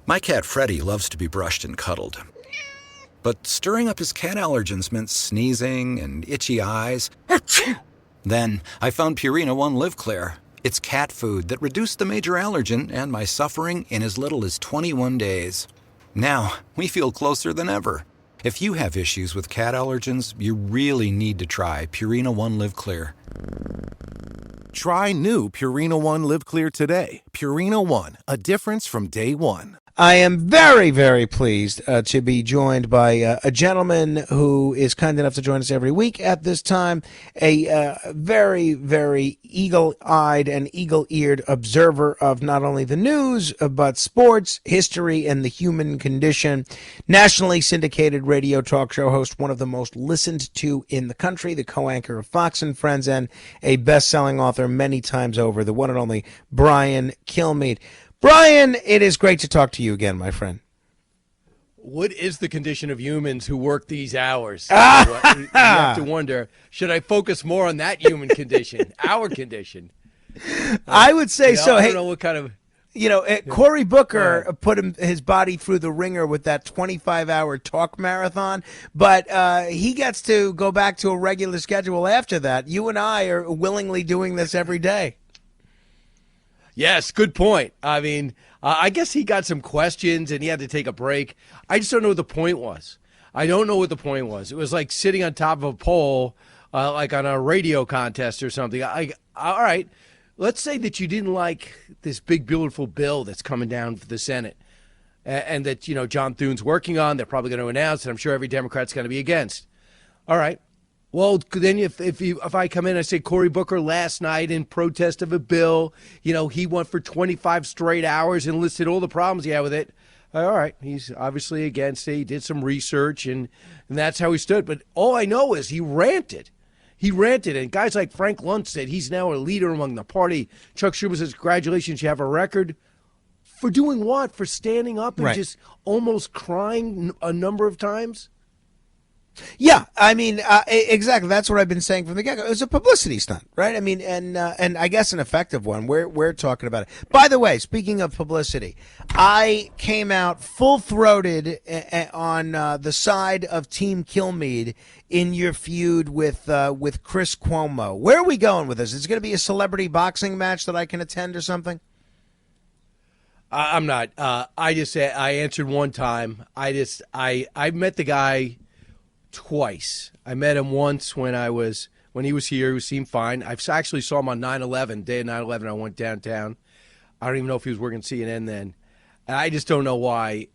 My cat Freddie loves to be brushed and cuddled. But stirring up his cat allergens meant sneezing and itchy eyes. Then I found Purina One Live Clear. It's cat food that reduced the major allergen and my suffering in as little as 21 days. Now, we feel closer than ever. If you have issues with cat allergens, you really need to try Purina One Live Clear. Try new Purina One Live Clear today. Purina One, a difference from day one. I am very, very pleased to be joined by a gentleman who is kind enough to join us every week at this time, a very, very eagle-eyed and eagle-eared observer of not only the news, but sports, history, and the human condition. Nationally syndicated radio talk show host, one of the most listened to in the country, the co-anchor of Fox and Friends, and a best-selling author many times over, the one and only Brian Kilmeade. Brian, it is great to talk to you again, my friend. What is the condition of humans who work these hours? You have to wonder, should I focus more on that human condition, our condition? I would say so. I Hey, don't know what kind of... Cory Booker put his body through the ringer with that 25-hour talk marathon, but he gets to go back to a regular schedule after that. You and I are willingly doing this every day. Yes, good point. I mean, I guess he got some questions and he had to take a break. I just don't know what the point was. I don't know what the point was. It was like sitting on top of a pole, like on a radio contest or something. All right, let's say that you didn't like this big, beautiful bill that's coming down for the Senate and that, John Thune's working on. They're probably going to announce it. I'm sure every Democrat's going to be against. All right. Well, then if I come in and I say Cory Booker last night in protest of a bill, he went for 25 straight hours and listed all the problems he had with it. All right, he's obviously against it. He did some research, and that's how he stood. But all I know is he ranted. He ranted, and guys like Frank Luntz said he's now a leader among the party. Chuck Schumer says, congratulations, you have a record. For doing what? For standing up and just almost crying a number of times? Yeah, I mean, exactly. That's what I've been saying from the get-go. It was a publicity stunt, right? I mean, and I guess an effective one. We're talking about it. By the way, speaking of publicity, I came out full-throated on the side of Team Kilmeade in your feud with Chris Cuomo. Where are we going with this? Is it going to be a celebrity boxing match that I can attend or something? I'm not. I just said I answered one time. I met the guy twice. I met him once when he was here. He seemed fine. I actually saw him on 9/11, day of 9/11. I went downtown. I don't even know if he was working CNN then. And I just don't know why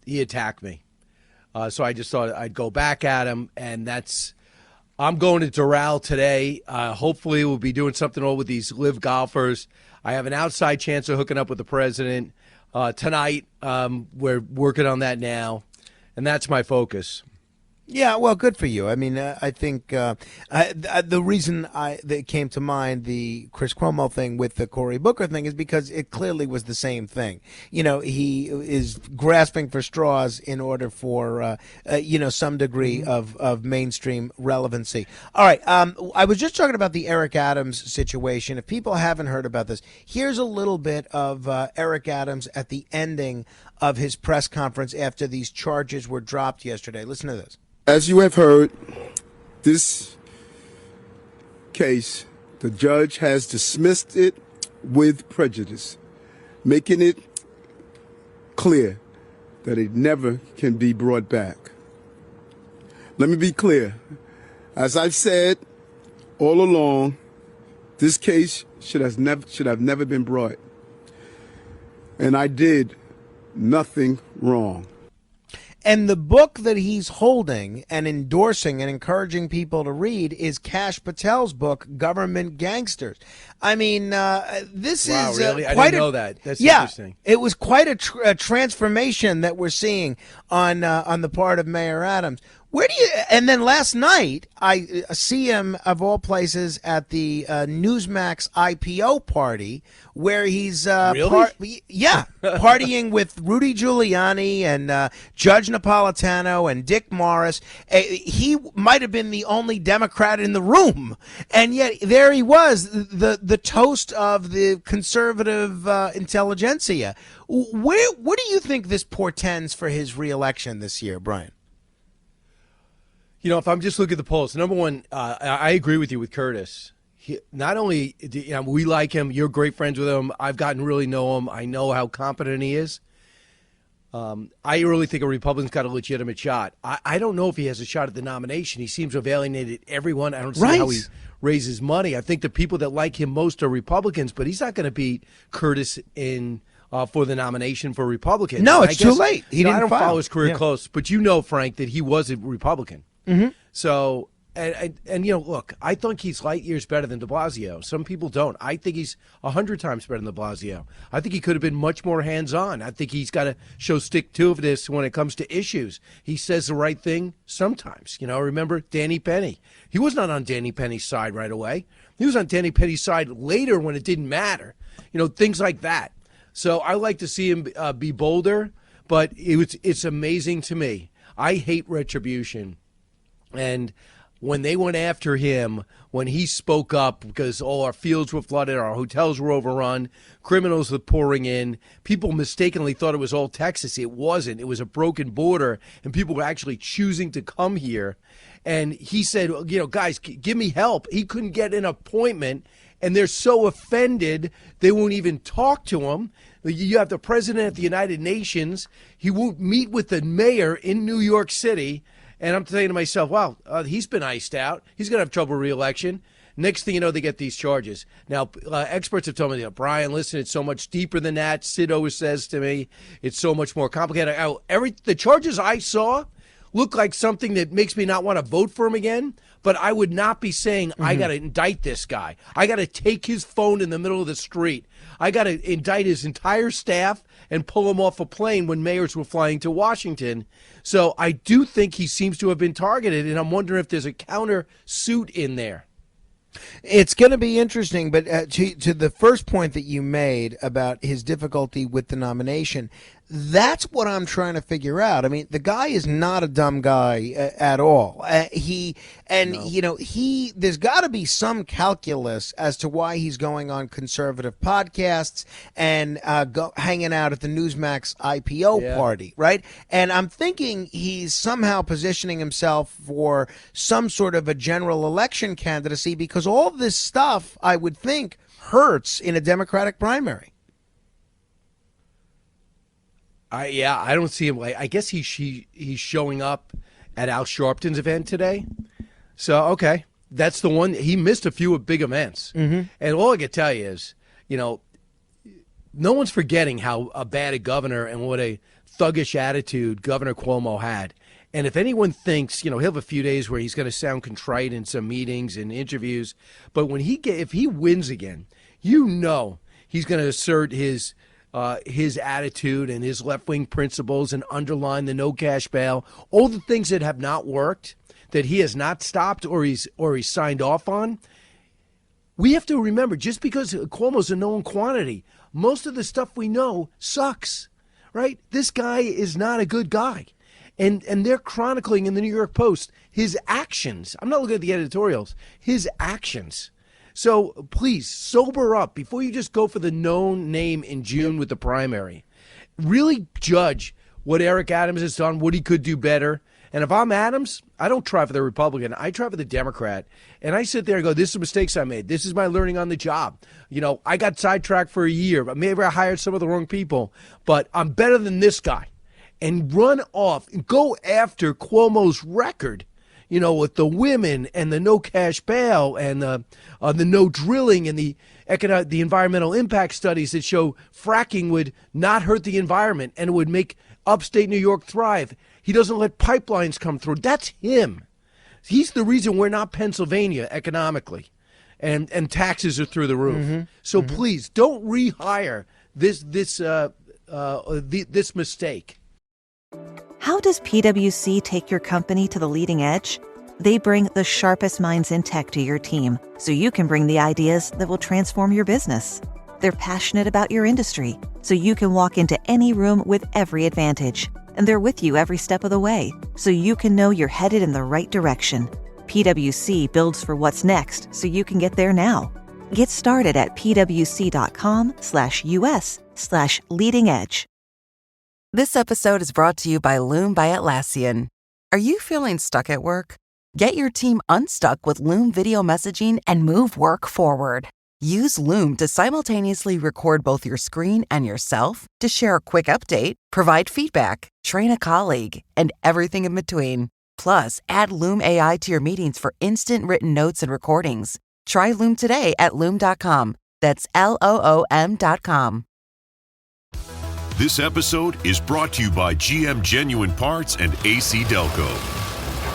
he attacked me. So I just thought I'd go back at him, and I'm going to Doral today. Hopefully we'll be doing something all with these live golfers. I have an outside chance of hooking up with the president tonight. We're working on that now, and that's my focus. Yeah, well, good for you. I mean, I think the reason that came to mind, the Chris Cuomo thing with the Cory Booker thing, is because it clearly was the same thing. He is grasping for straws in order for, some degree of mainstream relevancy. All right, I was just talking about the Eric Adams situation. If people haven't heard about this, here's a little bit of Eric Adams at the ending of his press conference after these charges were dropped yesterday. Listen to this. As you have heard, this case, the judge has dismissed it with prejudice, making it clear that it never can be brought back. Let me be clear. As I've said all along, this case should have never been brought. And I did nothing wrong. And the book that he's holding and endorsing and encouraging people to read is Kash Patel's book, Government Gangsters. I mean, this is really? I quite didn't know that. That's yeah, interesting. It was quite a transformation that we're seeing on the part of Mayor Adams. Where do you? And then last night, I see him of all places at the Newsmax IPO party, where he's Really? partying with Rudy Giuliani and Judge Napolitano and Dick Morris. He might have been the only Democrat in the room, and yet there he was, the toast of the conservative intelligentsia. What do you think this portends for his reelection this year, Brian? You know, if I'm just looking at the polls, number one, I agree with you with Curtis. Not only we like him, you're great friends with him. I've gotten to really know him. I know how competent he is. I really think a Republican's got a legitimate shot. I don't know if he has a shot at the nomination. He seems to have alienated everyone. I don't see how he raises money. I think the people that like him most are Republicans, but he's not going to beat Curtis in for the nomination for Republicans. No, it's too late. I don't follow his career close, but you know, Frank, that he was a Republican. Mm-hmm. So, and look, I think he's light years better than de Blasio. Some people don't. I think he's 100 times better than de Blasio. I think he could have been much more hands-on. I think he's got to show stick-to-itiveness when it comes to issues. He says the right thing sometimes. Remember Danny Penny? He was not on Danny Penny's side right away. He was on Danny Penny's side later when it didn't matter. Things like that. So I like to see him be bolder, but it's amazing to me. I hate retribution. And when they went after him, when he spoke up because our fields were flooded, our hotels were overrun, criminals were pouring in, people mistakenly thought it was all Texas. It wasn't. It was a broken border, and people were actually choosing to come here. And he said, guys, give me help. He couldn't get an appointment, and they're so offended they won't even talk to him. You have the president of the United Nations. He won't meet with the mayor in New York City. And I'm thinking to myself, wow, he's been iced out. He's going to have trouble re-election. Next thing you know, they get these charges. Now, experts have told me, Brian, listen, it's so much deeper than that. Sid always says to me, it's so much more complicated. The charges I saw look like something that makes me not want to vote for him again, but I would not be saying, I got to indict this guy. I got to take his phone in the middle of the street. I got to indict his entire staff and pull him off a plane when mayors were flying to Washington. So I do think he seems to have been targeted, and I'm wondering if there's a counter suit in there. It's going to be interesting, but to the first point that you made about his difficulty with the nomination, that's what I'm trying to figure out. I mean, the guy is not a dumb guy at all. There's got to be some calculus as to why he's going on conservative podcasts and hanging out at the Newsmax IPO party, right? And I'm thinking he's somehow positioning himself for some sort of a general election candidacy because all this stuff, I would think, hurts in a Democratic primary. I don't see him. I guess he's showing up at Al Sharpton's event today. So, okay, that's the one. He missed a few big events. Mm-hmm. And all I can tell you is, no one's forgetting how bad a governor and what a thuggish attitude Governor Cuomo had. And if anyone thinks, he'll have a few days where he's going to sound contrite in some meetings and interviews, but if he wins again, he's going to assert his attitude and his left-wing principles and underline the no cash bail, all the things that have not worked, that he has not stopped or he's signed off on. We have to remember, just because Cuomo's a known quantity, most of the stuff we know sucks, right? This guy is not a good guy. And they're chronicling in the New York Post his actions. I'm not looking at the editorials, his actions. So please sober up before you just go for the known name in June with the primary. Really judge what Eric Adams has done, what he could do better. And if I'm Adams, I don't try for the Republican. I try for the Democrat. And I sit there and go, this is the mistakes I made. This is my learning on the job. I got sidetracked for a year, but maybe I hired some of the wrong people. But I'm better than this guy. And run off and go after Cuomo's record, with the women and the no cash bail and the no drilling and the environmental impact studies that show fracking would not hurt the environment and it would make upstate New York thrive. He doesn't let pipelines come through. That's him. He's the reason we're not Pennsylvania economically, and taxes are through the roof. Mm-hmm. So please don't rehire this mistake. How does PwC take your company to the leading edge? They bring the sharpest minds in tech to your team so you can bring the ideas that will transform your business. They're passionate about your industry so you can walk into any room with every advantage. And they're with you every step of the way so you can know you're headed in the right direction. PwC builds for what's next so you can get there now. Get started at pwc.com/us/leading edge. This episode is brought to you by Loom by Atlassian. Are you feeling stuck at work? Get your team unstuck with Loom video messaging and move work forward. Use Loom to simultaneously record both your screen and yourself to share a quick update, provide feedback, train a colleague, and everything in between. Plus, add Loom AI to your meetings for instant written notes and recordings. Try Loom today at Loom.com. That's LOOM.com. This episode is brought to you by GM Genuine Parts and AC Delco.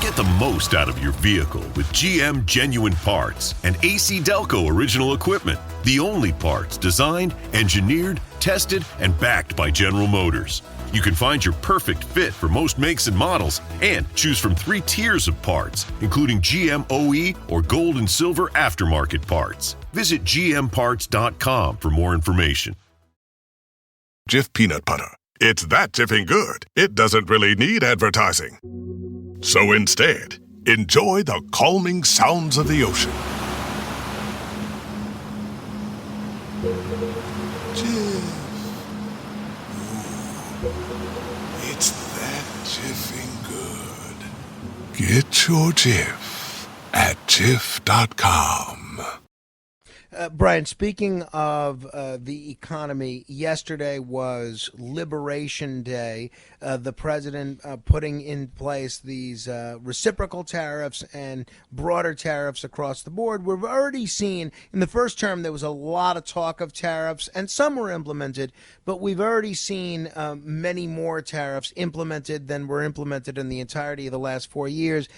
Get the most out of your vehicle with GM Genuine Parts and AC Delco original equipment. The only parts designed, engineered, tested, and backed by General Motors. You can find your perfect fit for most makes and models and choose from 3 tiers of parts, including GM OE or gold and silver aftermarket parts. Visit gmparts.com for more information. Jif peanut butter. It's that jiffing good, it doesn't really need advertising. So instead, enjoy the calming sounds of the ocean. Jif. Ooh, it's that jiffing good. Get your Jif at Jif.com. Brian, speaking of the economy, yesterday was Liberation Day. The president putting in place these reciprocal tariffs and broader tariffs across the board. We've already seen in the first term there was a lot of talk of tariffs, and some were implemented, but we've already seen many more tariffs implemented than were implemented in the entirety of the last 4 years.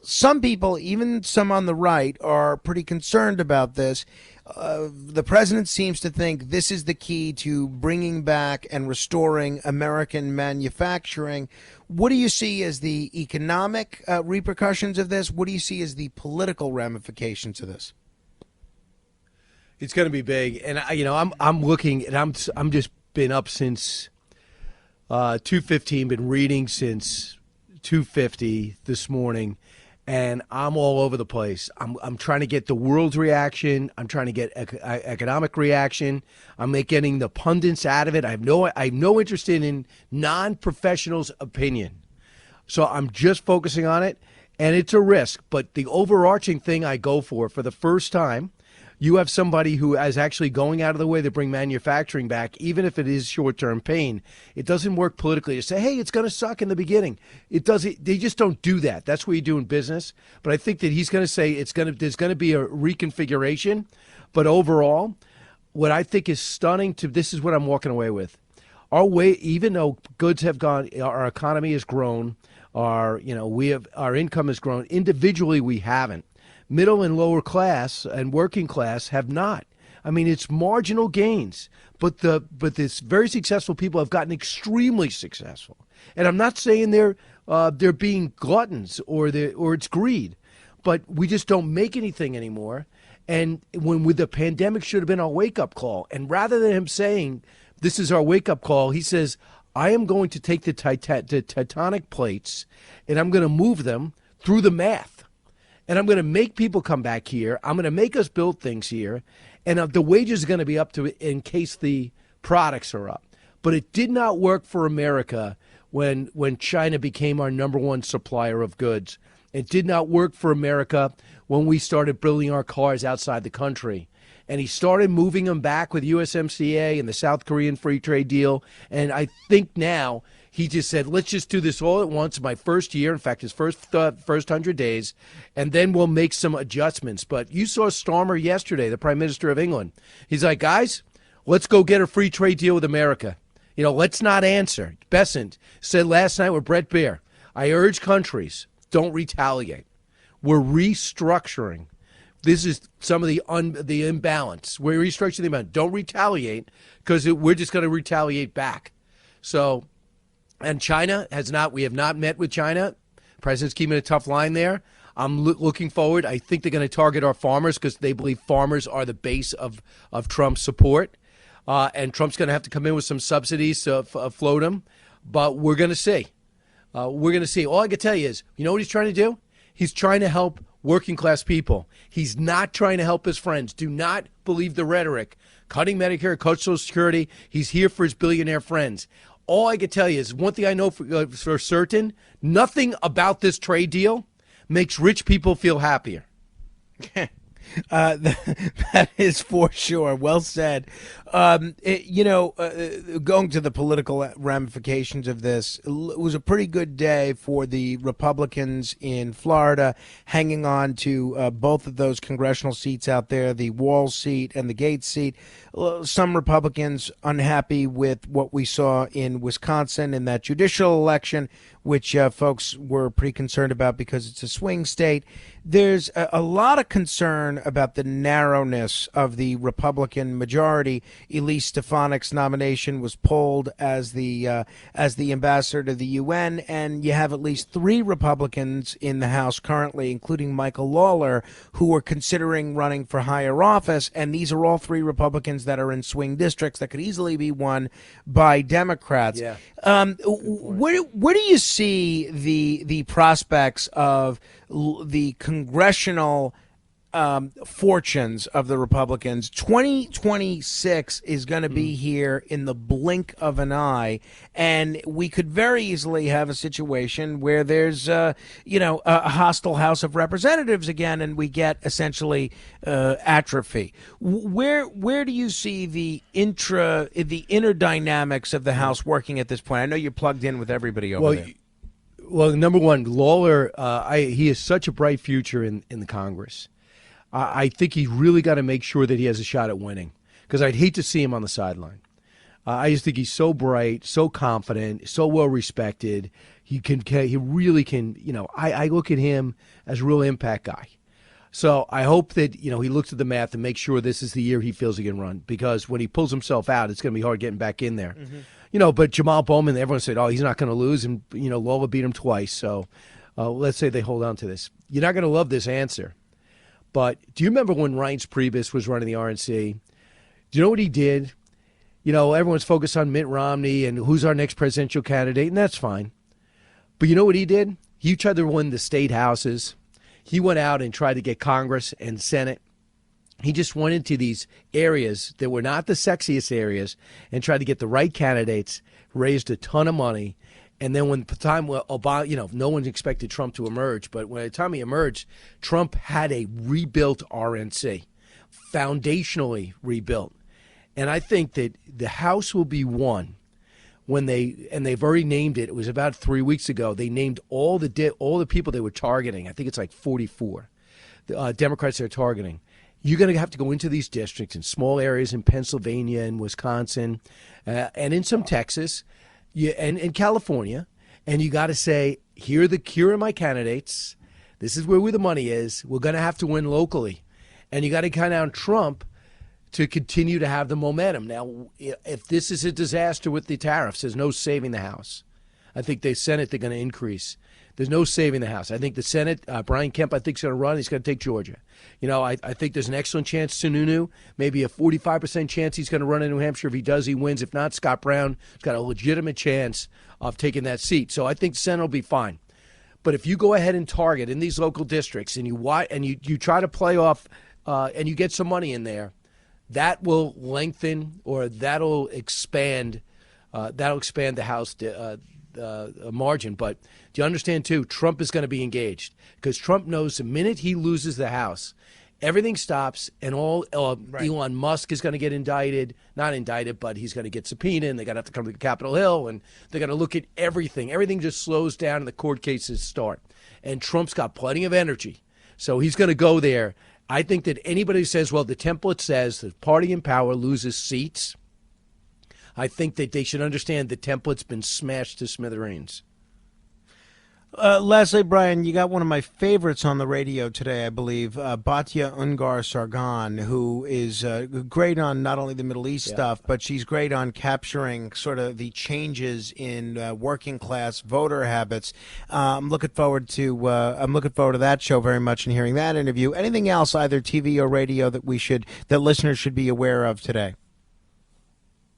Some people, even some on the right, are pretty concerned about this. The president seems to think this is the key to bringing back and restoring American manufacturing. What do you see as the economic repercussions of this? What do you see as the political ramifications of this? It's going to be big, and I'm looking, and I'm just been up since 2:15, been reading since 2:50 this morning, and I'm all over the place. I'm trying to get the world's reaction. I'm trying to get economic reaction. I'm getting the pundits out of it. I have no interest in non-professionals' opinion. So I'm just focusing on it, and it's a risk. But the overarching thing I go for the first time, you have somebody who is actually going out of the way to bring manufacturing back, even if it is short-term pain. It doesn't work politically to say, hey, it's going to suck in the beginning. It doesn't. They just don't do that. That's what you do in business. But I think that he's going to say there's going to be a reconfiguration. But overall, what I think is stunning this is what I'm walking away with. Even though goods have gone, our economy has grown, our income has grown. Individually, we haven't. Middle and lower class and working class have not. I mean, it's marginal gains, but this very successful people have gotten extremely successful. And I'm not saying they're being gluttons or it's greed, but we just don't make anything anymore. And with the pandemic should have been our wake-up call. And rather than him saying this is our wake-up call, he says, I am going to take the tectonic plates and I'm going to move them through the math. And I'm going to make people come back here. I'm going to make us build things here. And the wages are going to be up to it in case the products are up. But it did not work for America when China became our number one supplier of goods. It did not work for America when we started building our cars outside the country. And he started moving them back with USMCA and the South Korean free trade deal. And I think now he just said, let's just do this all at once, my first year, in fact, his first 100 days, and then we'll make some adjustments. But you saw Starmer yesterday, the Prime Minister of England. He's like, guys, let's go get a free trade deal with America. Let's not answer. Bessent said last night with Brett Baer, I urge countries, don't retaliate. We're restructuring. This is some of the imbalance. We're restructuring the imbalance. Don't retaliate because we're just going to retaliate back. So And China we have not met with China. President's keeping a tough line there. I'm looking forward. I think they're going to target our farmers because they believe farmers are the base of Trump's support. And Trump's going to have to come in with some subsidies to float them. But we're going to see. We're going to see. All I can tell you is, you know what he's trying to do? He's trying to help working class people. He's not trying to help his friends. Do not believe the rhetoric. Cutting Medicare, cut Social Security. He's here for his billionaire friends. All I can tell you is one thing I know for certain, nothing about this trade deal makes rich people feel happier. That is for sure. Well said. Going to the political ramifications of this, it was a pretty good day for the Republicans in Florida, hanging on to both of those congressional seats out there, the Walls seat and the Gates seat. Some Republicans unhappy with what we saw in Wisconsin in that judicial election, which folks were pretty concerned about because it's a swing state. There's a lot of concern about the narrowness of the Republican majority. Elise Stefanik's nomination was pulled as the ambassador to the UN, and you have at least 3 Republicans in the House currently, including Michael Lawler, who are considering running for higher office. And these are all 3 Republicans that are in swing districts that could easily be won by Democrats. Yeah. Where do you see the prospects of the congressional fortunes of the Republicans? 2026 is going to be here in the blink of an eye, and we could very easily have a situation where there's a hostile House of Representatives again, and we get essentially atrophy. Where do you see the inner dynamics of the House working at this point? I know you're plugged in with everybody over there. Well, number one, Lawler, he has such a bright future in the Congress. I think he's really got to make sure that he has a shot at winning, because I'd hate to see him on the sideline. I just think he's so bright, so confident, so well respected. He really can. I look at him as a real impact guy. So I hope that he looks at the math and makes sure this is the year he feels he can run, because when he pulls himself out, it's going to be hard getting back in there. Mm-hmm. But Jamal Bowman, everyone said, he's not going to lose, and Lawler beat him twice. So let's say they hold on to this. You're not going to love this answer. But do you remember when Reince Priebus was running the RNC? Do you know what he did? Everyone's focused on Mitt Romney and who's our next presidential candidate, and that's fine. But you know what he did? He tried to win the state houses. He went out and tried to get Congress and Senate. He just went into these areas that were not the sexiest areas and tried to get the right candidates, raised a ton of money. And then when the time Obama, no one expected Trump to emerge, but when the time he emerged, Trump had a rebuilt RNC, foundationally rebuilt. And I think that the House will be won when they've already named it. It was about 3 weeks ago. They named all the people they were targeting. I think it's like 44 Democrats they're targeting. You're going to have to go into these districts in small areas in Pennsylvania and Wisconsin and in some Texas. And in California, and you got to say, here are my candidates. This is where the money is. We're going to have to win locally. And you got to count on Trump to continue to have the momentum. Now, if this is a disaster with the tariffs, there's no saving the House. I think the Senate, they're going to increase. There's no saving the House. I think the Senate, Brian Kemp, I think, is going to run. He's going to take Georgia. I think there's an excellent chance Sununu, maybe a 45% chance he's going to run in New Hampshire. If he does, he wins. If not, Scott Brown has got a legitimate chance of taking that seat. So I think the Senate will be fine. But if you go ahead and target in these local districts and you try to play off and you get some money in there, that will lengthen or that'll expand the House margin. But do you understand, too, Trump is going to be engaged because Trump knows the minute he loses the House, everything stops and Elon Musk is going to get not indicted, but he's going to get subpoenaed and they're going to have to come to Capitol Hill and they're going to look at everything. Everything just slows down and the court cases start. And Trump's got plenty of energy. So he's going to go there. I think that anybody who says, well, the template says the party in power loses seats, I think that they should understand the template's been smashed to smithereens. Leslie, Brian, you got one of my favorites on the radio today, I believe, Batya Ungar Sargon, who is great on not only the Middle East stuff, but she's great on capturing sort of the changes in working class voter habits. I'm looking forward to that show very much and hearing that interview. Anything else, either TV or radio, that listeners should be aware of today?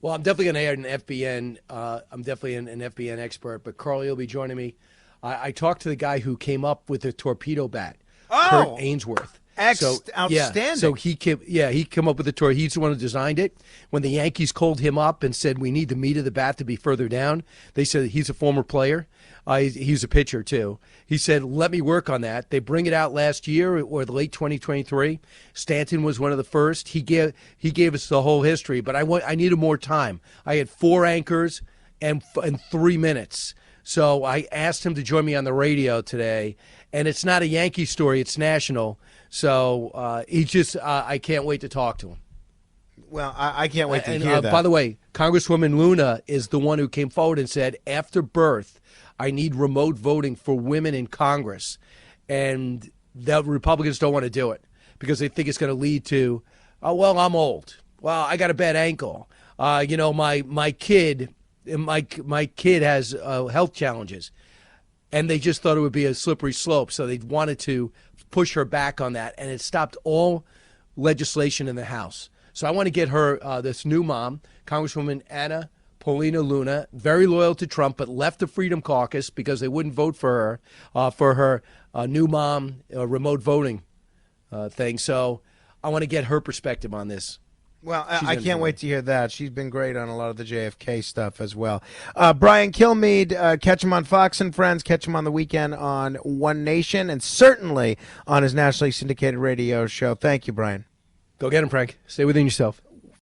Well, I'm definitely going to add an FBN. I'm definitely an FBN expert, but Carly will be joining me. I talked to the guy who came up with the torpedo bat, Kurt Ainsworth. Outstanding. Yeah, so he came up with the torpedo. He's the one who designed it. When the Yankees called him up and said, we need the meat of the bat to be further down, they said he's a former player. He's a pitcher, too. He said, let me work on that. They bring it out last year or late 2023. Stanton was one of the first. He gave us the whole history, but I needed more time. I had 4 anchors and 3 minutes. So I asked him to join me on the radio today, and it's not a Yankee story, it's national. So I can't wait to talk to him. Well, I can't wait to hear that. By the way, Congresswoman Luna is the one who came forward and said, after birth, I need remote voting for women in Congress. And the Republicans don't want to do it because they think it's going to lead to, oh, well, I'm old. Well, I got a bad ankle. My kid has health challenges. And they just thought it would be a slippery slope. So they wanted to push her back on that. And it stopped all legislation in the House. So I want to get her, this new mom, Congresswoman Anna Paulina Luna, very loyal to Trump, but left the Freedom Caucus because they wouldn't vote for her new mom remote voting thing. So I want to get her perspective on this. Well, I can't wait to hear that. She's been great on a lot of the JFK stuff as well. Brian Kilmeade, catch him on Fox and Friends, catch him on the weekend on One Nation, and certainly on his nationally syndicated radio show. Thank you, Brian. Go get him, Frank. Stay within yourself.